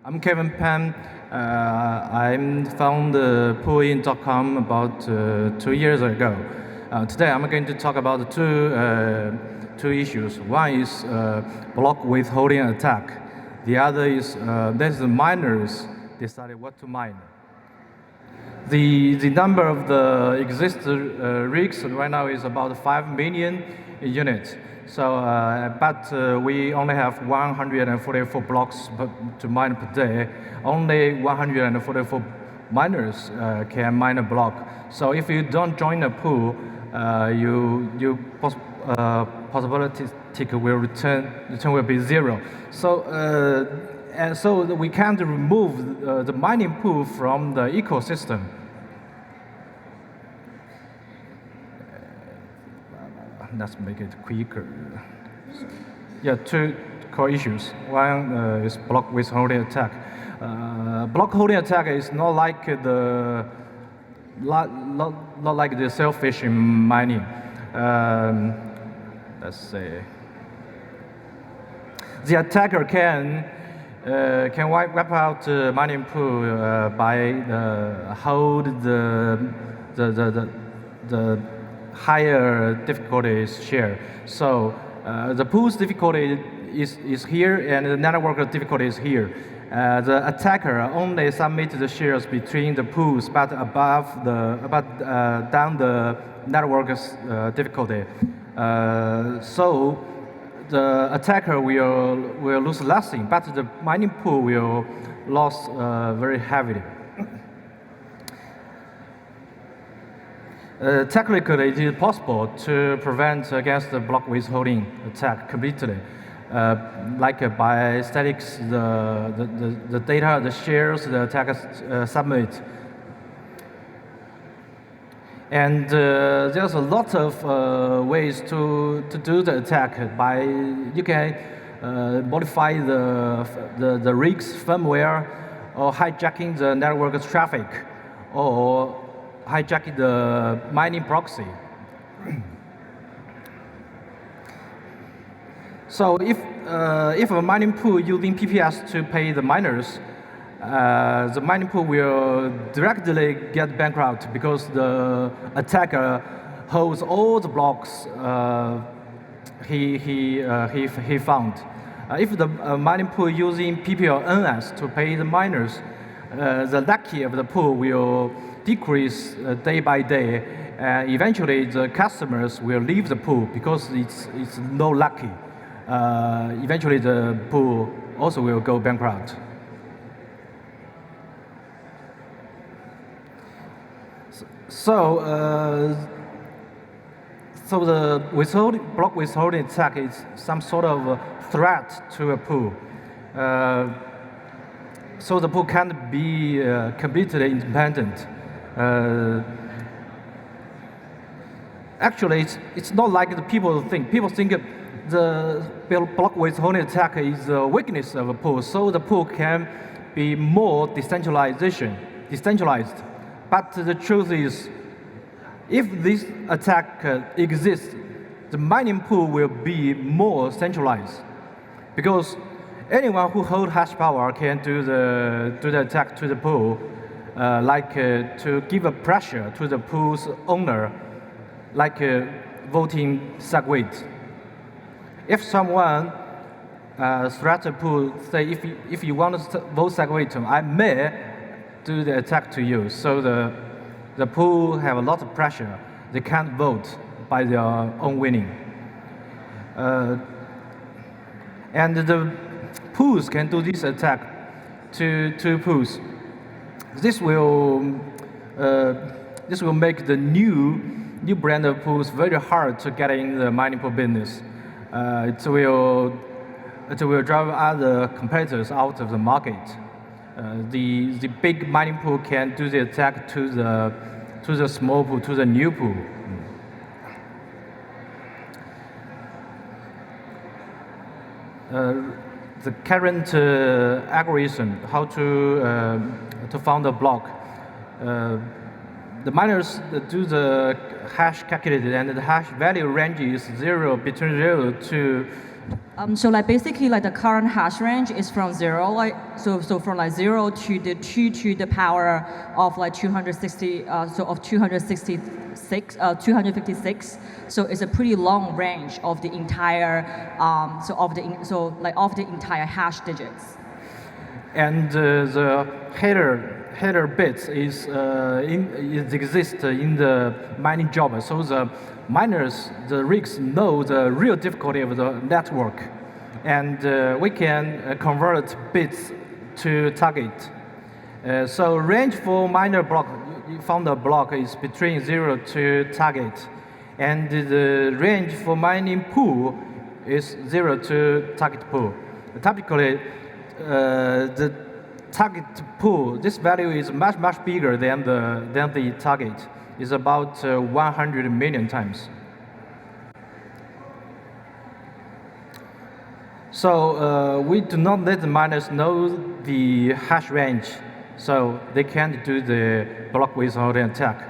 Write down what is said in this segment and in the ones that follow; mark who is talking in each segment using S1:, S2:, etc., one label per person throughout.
S1: I'm Kevin Pan. I found Poolin.com about 2 years ago. Today I'm going to talk about two issues. One is block withholding attack. The other is there's the miners decided what to mine. The number of the existing rigs right now is about 5 million units. So, we only have 144 blocks to mine per day. Only 144 miners can mine a block. So if you don't join a pool, possibility return will be zero. So we can't remove the mining pool from the ecosystem. Let's make it quicker. Yeah, two core issues. One is block withholding attack. Block holding attack is not like the selfish mining. Let's say the attacker can wipe out the mining pool by hold the higher difficulties share. So the pool's difficulty is here, and the network difficulty is here. The attacker only submits the shares between the pools, but down the network's difficulty. So the attacker will lose nothing, but the mining pool will lose very heavily. Technically, it is possible to prevent against the block withholding attack completely, by statics the data, the shares the attackers submit. And there's a lot of ways to do the attack. You can modify the rigs firmware, or hijacking the network traffic, or hijacking the mining proxy. So if a mining pool using PPS to pay the miners, the mining pool will directly get bankrupt because the attacker holds all the blocks he found. If the mining pool using PPLNS to pay the miners, the lucky of the pool will decrease day by day, and eventually the customers will leave the pool because it's no lucky. Eventually the pool also will go bankrupt. So the block withholding attack is some sort of a threat to a pool. So the pool can't be completely independent. Actually, it's not like the people think. People think the block withholding attack is a weakness of a pool, so the pool can be more decentralized. But the truth is, if this attack exists, the mining pool will be more centralized, because anyone who holds hash power can do the attack to the pool, to give a pressure to the pool's owner, like voting SegWit. If someone threatens the pool, say if you want to vote SegWit, I may do the attack to you. So the pool have a lot of pressure. They can't vote by their own winning. And the pools can do this attack to pools. This will make the new brand of pools very hard to get in the mining pool business. It will drive other competitors out of the market. The big mining pool can do the attack to the small pool, to the new pool. The current algorithm, how to found a block. The miners do the hash calculated, and the hash value range is between 0 to
S2: So like basically like the current hash range is from 0, like so from like 0 to the 2 to the power of like 260 of 256. So it's a pretty long range of the entire of the entire hash digits.
S1: And the header bits exist in the mining job. So the miners, the rigs know the real difficulty of the network, and we can convert bits to target. So range for miner block, you found a block is between 0 to target, and the range for mining pool is 0 to target pool. Typically, the target pool, this value is much bigger than the target. It's about 100 million times. So we do not let the miners know the hash range, so they can't do the block withholding attack.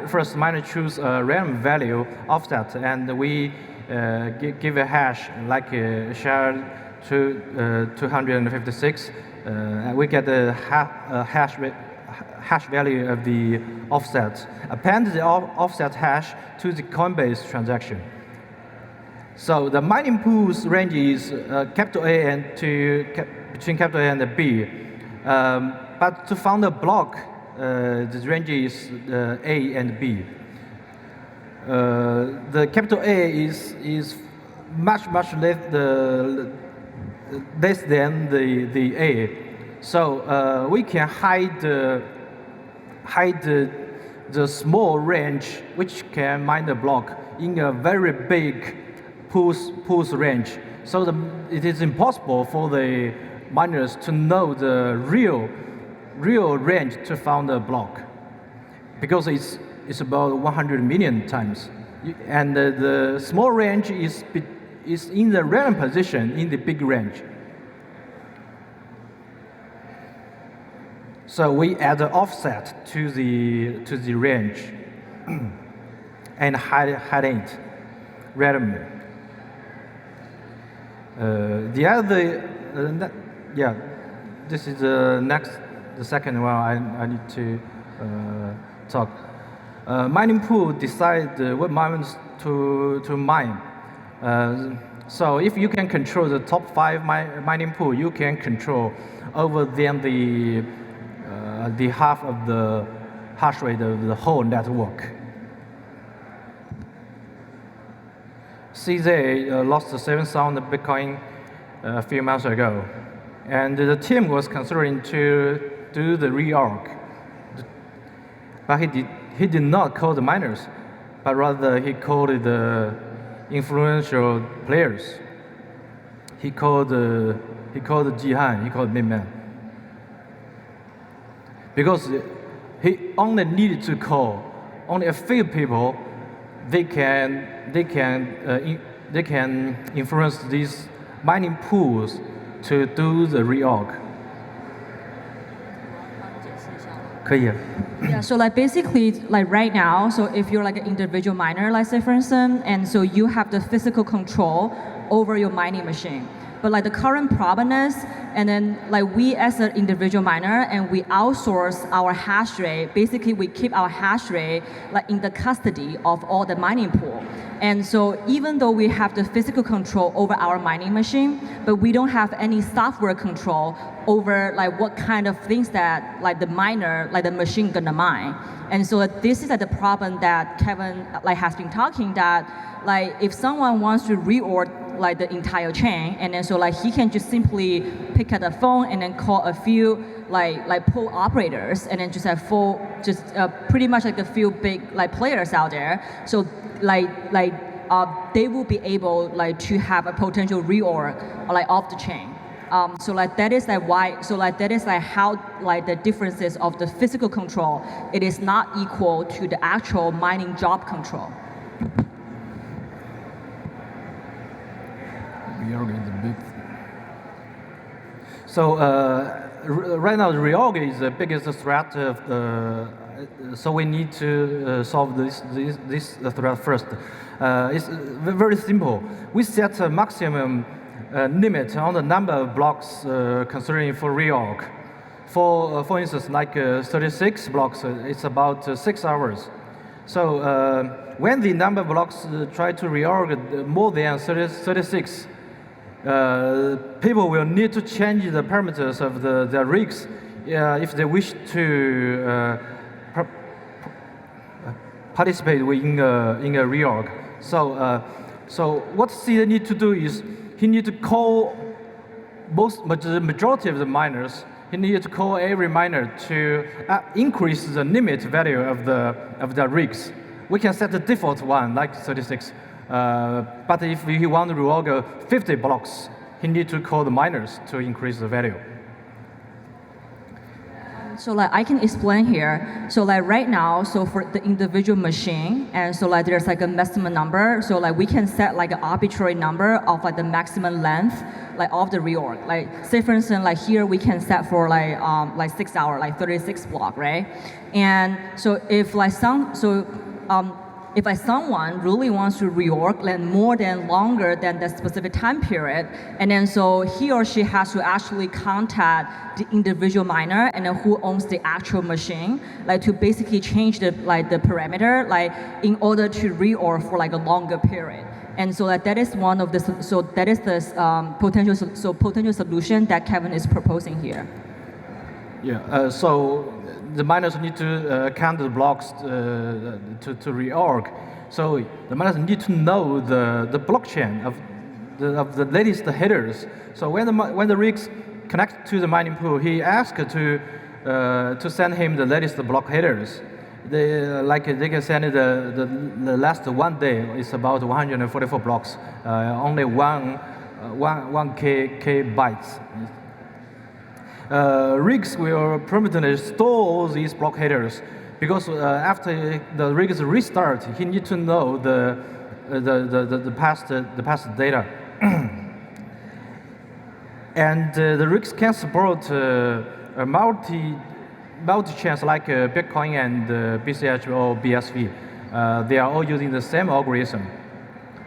S1: First, miner choose a random value offset, and we give a hash like a share to 256. And we get the hash value of the offset. Append the offset hash to the Coinbase transaction. So the mining pool's range is capital A and between capital A and B. But to found a block, the range is A and B. The capital A is much less than the A. So we can hide the small range which can mine the block in a very big pool's range. So it is impossible for the miners to know the real range to found a block, because it's about 100 million times, and the small range is in the random position in the big range. So we add the offset to the range and hide it randomly. The other, this is the second one I need to talk. Mining pool decide what mines to mine. So if you can control the top 5 mining pool, you can control over them the half of the hash rate of the whole network. CZ lost 7,000 Bitcoin a few months ago, and the team was considering to do the reorg, but he did not call the miners, but rather he called the influential players. He called Jihan, he called Minman, because he only needed to call only a few people. They can influence these mining pools to do the reorg.
S2: Yeah, so like basically like right now, so if you're like an individual miner, like say for instance, and so you have the physical control over your mining machine. But like the current problem is, and then like we as an individual miner, and we outsource our hash rate. Basically, we keep our hash rate like in the custody of all the mining pool. And so even though we have the physical control over our mining machine, but we don't have any software control over like what kind of things that like the miner, like the machine gonna mine. And so this is like the problem that Kevin like has been talking, that like if someone wants to reorg like the entire chain, and then so like he can just simply pick up the phone and then call a few like pool operators, and then just have pretty much like a few big like players out there. So they will be able like to have a potential reorg like off the chain. So like that is like why. So like that is like how like the differences of the physical control. It is not equal to the actual mining job control.
S1: Reorg is a big. So right now, the reorg is the biggest threat of the. So we need to solve this threat first. It's very simple. We set a maximum limit on the number of blocks considering for reorg. For instance, like 36 blocks, it's about 6 hours. So when the number of blocks try to reorg more than 36, people will need to change the parameters of the rigs if they wish to participate in a reorg. So what C need to do is he need to call the majority of the miners. He need to call every miner to increase the limit value of the rigs. We can set the default one like 36. But if he want to reorg 50 blocks, he need to call the miners to increase the value.
S2: So like I can explain here. So like right now, so for the individual machine, and so like there's like a maximum number. So like we can set like an arbitrary number of like the maximum length like of the reorg. Like say for instance, like here we can set for like 6 hours, like 36 block, right? And so if like if like someone really wants to reorg like more than longer than the specific time period, and then so he or she has to actually contact the individual miner and then who owns the actual machine, like to basically change the parameter, like in order to reorg for like a longer period. And so that is one of the potential solution that Kevin is proposing here.
S1: Yeah. So the miners need to count the blocks to reorg. So the miners need to know the blockchain of the latest headers. So when the rigs connect to the mining pool, he asks to send him the latest block headers. They can send it the last 1 day. It's about 144 blocks, only one K bytes. Rigs will permanently store these block headers because after the rig is restart, he needs to know the past data. And the rigs can support a multi-chains like Bitcoin and BCH or BSV. They are all using the same algorithm,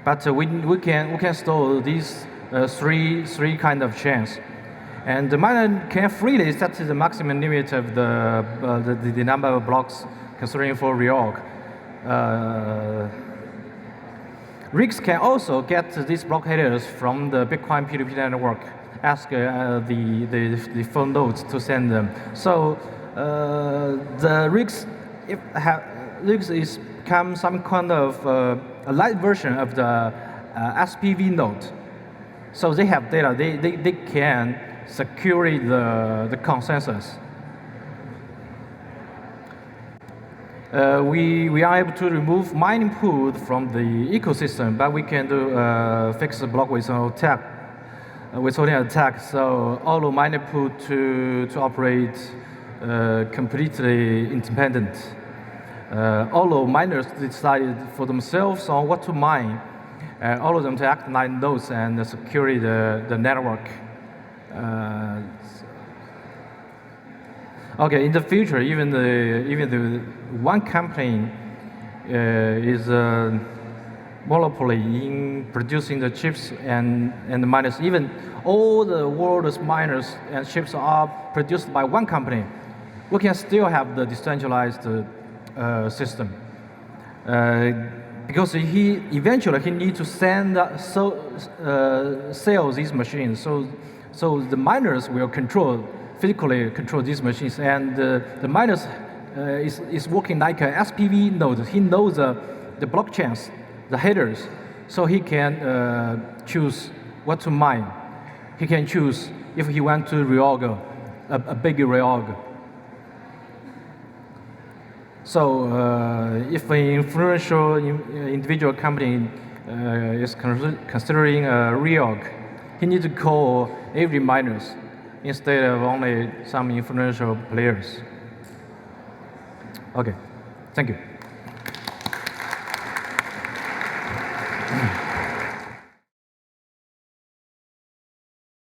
S1: but we can store these three kind of chains. And the miner can freely set the maximum limit of the number of blocks considering for reorg. Rigs can also get these block headers from the Bitcoin P2P network, ask the phone nodes to send them. So the rigs is become some kind of a light version of the SPV node. So they have data, they can secure the consensus. We are able to remove mining pool from the ecosystem, but we can do fix the block withholding attack. So all of mining pool to operate completely independent. All of miners decided for themselves on what to mine. All of them to act like nodes and secure the network. Okay, in the future, even the one company is a monopoly in producing the chips and the miners. Even all the world's miners and chips are produced by one company. We can still have the decentralized system because he eventually needs to sell these machines. So the miners will physically control these machines, and the miners is working like an SPV node. He knows the blockchains, the headers, so he can choose what to mine. He can choose if he want to reorg a big reorg. So if an influential individual company is considering a reorg, he needs to call every miners instead of only some influential players. Okay, thank you.